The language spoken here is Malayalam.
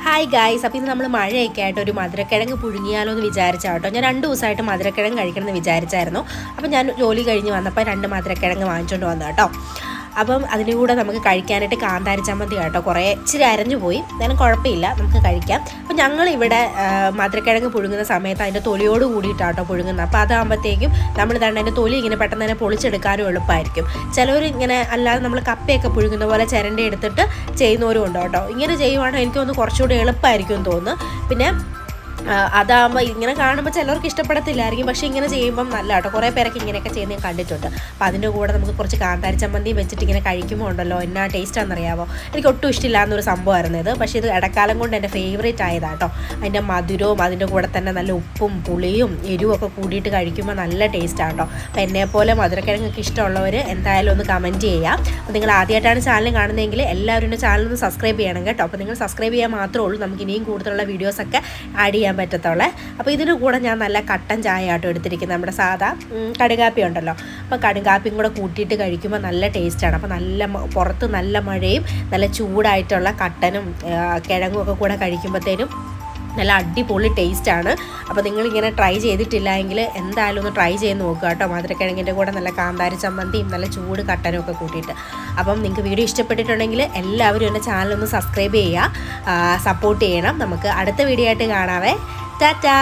ഹായ് ഗായ്സ്, അപ്പോൾ ഇന്ന് നമ്മൾ മഴയൊക്കെ ആയിട്ട് ഒരു മധുരക്കിഴങ്ങ് പുഴുങ്ങിയാലോ എന്ന് വിചാരിച്ചാട്ടോ. ഞാൻ 2 ദിവസമായിട്ട് മധുരക്കിഴങ്ങ് കഴിക്കണമെന്ന് വിചാരിച്ചായിരുന്നു. അപ്പോൾ ഞാൻ ജോലി കഴിഞ്ഞ് വന്നപ്പോൾ 2 മധുരക്കിഴങ്ങ് വാങ്ങിച്ചുകൊണ്ട് വന്നു കേട്ടോ. അപ്പം അതിൻ്റെ കൂടെ നമുക്ക് കഴിക്കാനായിട്ട് കാന്താരി ചമ്മന്തി കേട്ടോ. കുറേ ഇച്ചിരി അരഞ്ഞു പോയി, എന്നാലും കുഴപ്പമില്ല, നമുക്ക് കഴിക്കാം. അപ്പോൾ ഞങ്ങളിവിടെ മധുരക്കിഴങ്ങ് പുഴുങ്ങുന്ന സമയത്ത് അതിൻ്റെ തൊലിയോട് കൂടിയിട്ടാട്ടോ പുഴുങ്ങുന്നത്. അപ്പോൾ അതാകുമ്പോഴത്തേക്കും നമ്മൾ തന്നെ അതിൻ്റെ തൊലി ഇങ്ങനെ പെട്ടെന്ന് തന്നെ പൊളിച്ചെടുക്കാനും എളുപ്പമായിരിക്കും. ചിലവർ ഇങ്ങനെ അല്ലാതെ നമ്മൾ കപ്പയൊക്കെ പുഴുങ്ങുന്ന പോലെ ചിരണ്ടി എടുത്തിട്ട് ചെയ്യുന്നവരും ഉണ്ട് കേട്ടോ. ഇങ്ങനെ ചെയ്യുവാണെങ്കിൽ എനിക്ക് തോന്നുന്നു കുറച്ചുകൂടി എളുപ്പമായിരിക്കും എന്ന് തോന്നുന്നു. പിന്നെ അതാകുമ്പോൾ ഇങ്ങനെ കാണുമ്പോൾ ചിലർക്ക് ഇഷ്ടപ്പെടത്തില്ലായിരിക്കും, പക്ഷേ ഇങ്ങനെ ചെയ്യുമ്പം നല്ല കേട്ടോ. കുറേ പേരൊക്കെ ഇങ്ങനെയൊക്കെ ചെയ്യുന്നത് ഞാൻ കണ്ടിട്ടുണ്ട്. അപ്പോൾ അതിൻ്റെ കൂടെ നമുക്ക് കുറച്ച് കാന്താരി ചമ്മന്തിയും വെച്ചിട്ട് ഇങ്ങനെ കഴിക്കുമ്പോൾ ഉണ്ടല്ലോ എന്നാ ടേസ്റ്റാണെന്നറിയാമോ. എനിക്ക് ഒട്ടും ഇഷ്ടമില്ല എന്നൊരു സംഭവമായിരുന്നു ഇത്, പക്ഷേ ഇത് ഇടക്കാലം കൊണ്ട് എൻ്റെ ഫേവറേറ്റ് ആയതാട്ടോ. അതിൻ്റെ മധുരവും അതിൻ്റെ കൂടെ തന്നെ നല്ല ഉപ്പും പുളിയും എരിവും ഒക്കെ കൂടിയിട്ട് കഴിക്കുമ്പോൾ നല്ല ടേസ്റ്റാണ് കേട്ടോ. അപ്പോൾ എന്നെപ്പോലെ മധുരക്കിഴങ്ങൊക്കെ ഇഷ്ടമുള്ളവർ എന്തായാലും ഒന്ന് കമൻറ്റ് ചെയ്യാം. അപ്പോൾ നിങ്ങൾ ആദ്യമായിട്ടാണ് ചാനൽ കാണുന്നതെങ്കിൽ എല്ലാവരും എൻ്റെ ചാനലൊന്ന് സബ്സ്ക്രൈബ് ചെയ്യണം കേട്ടോ. അപ്പോൾ നിങ്ങൾ സബ്സ്ക്രൈബ് ചെയ്യാൻ മാത്രമേ ഉള്ളൂ നമുക്ക് ഇനിയും കൂടുതലുള്ള വീഡിയോസൊക്കെ ആഡ് ചെയ്യാൻ പറ്റത്തുള്ളേ. അപ്പോൾ ഇതിന് കൂടെ ഞാൻ നല്ല കട്ടൻ ചായ ആട്ടോ എടുത്തിരിക്കുന്നത്, നമ്മുടെ സാധാ കടുകാപ്പി ഉണ്ടല്ലോ. അപ്പോൾ കടുകാപ്പിയും കൂടെ കൂട്ടിയിട്ട് കഴിക്കുമ്പോൾ നല്ല ടേസ്റ്റാണ്. അപ്പോൾ നല്ല പുറത്ത് നല്ല മഴയും നല്ല ചൂടായിട്ടുള്ള കട്ടനും കിഴങ്ങും ഒക്കെ കൂടെ കഴിക്കുമ്പോഴത്തേനും നല്ല അടിപൊളി ടേസ്റ്റാണ്. അപ്പോൾ നിങ്ങളിങ്ങനെ ട്രൈ ചെയ്തിട്ടില്ല എങ്കിൽ എന്തായാലും ഒന്ന് ട്രൈ ചെയ്ത് നോക്കുക കേട്ടോ. മധുരക്കിഴങ്ങിൻ്റെ കൂടെ നല്ല കാന്താരി ചമ്മന്തിയും നല്ല ചൂട് കട്ടനും ഒക്കെ കൂട്ടിയിട്ട്. അപ്പം നിങ്ങൾക്ക് വീഡിയോ ഇഷ്ടപ്പെട്ടിട്ടുണ്ടെങ്കിൽ എല്ലാവരും എൻ്റെ ചാനലൊന്ന് സബ്സ്ക്രൈബ് ചെയ്യുക, സപ്പോർട്ട് ചെയ്യണം. നമുക്ക് അടുത്ത വീഡിയോ ആയിട്ട് കാണാവേ. ടാറ്റാ.